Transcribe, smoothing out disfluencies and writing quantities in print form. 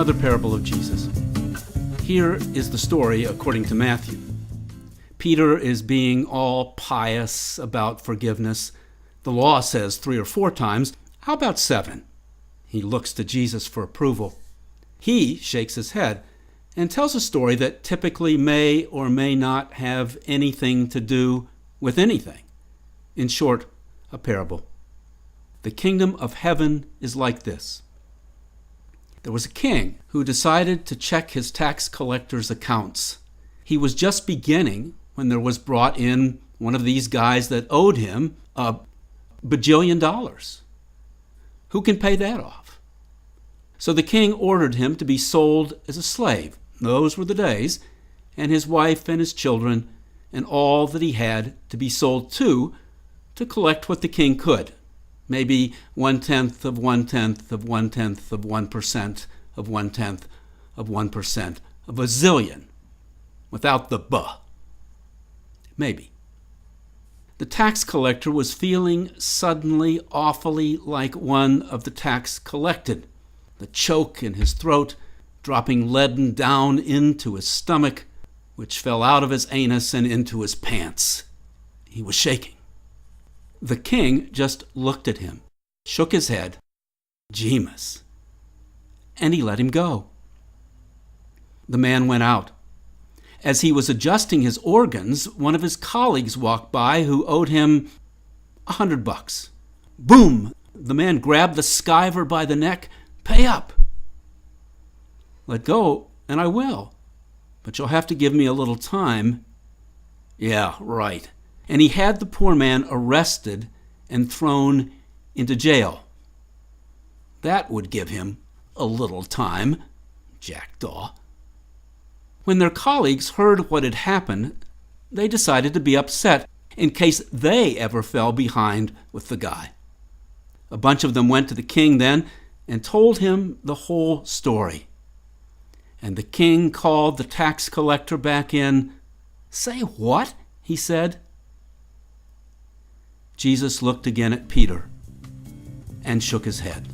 another parable of Jesus. Here is the story according to Matthew. Peter is being all pious about forgiveness. The law says 3 or 4 times. How about 7? He looks to Jesus for approval. He shakes his head and tells a story that typically may or may not have anything to do with anything. In short, a parable. The kingdom of heaven is like this. There was a king who decided to check his tax collector's accounts. He was just beginning when there was brought in one of these guys that owed him $1 bajillion. Who can pay that off? So the king ordered him to be sold as a slave. Those were the days. And his wife and his children and all that he had to be sold to collect what the king could. Maybe 1/10 of 1/10 of 1/10 of 1% of 1/10 of 1% of a zillion, without the buh. Maybe. The tax collector was feeling suddenly awfully like one of the tax collected, the choke in his throat dropping leaden down into his stomach, which fell out of his anus and into his pants. He was shaking. The king just looked at him, shook his head, Jeemus, and he let him go. The man went out. As he was adjusting his organs, one of his colleagues walked by who owed him $100. Boom! The man grabbed the skiver by the neck. Pay up. Let go, and I will. But you'll have to give me a little time. Yeah, right. And he had the poor man arrested and thrown into jail. That would give him a little time, jackdaw. When their colleagues heard what had happened, they decided to be upset in case they ever fell behind with the guy. A bunch of them went to the king then and told him the whole story. And the king called the tax collector back in. Say what? He said. Jesus looked again at Peter and shook his head.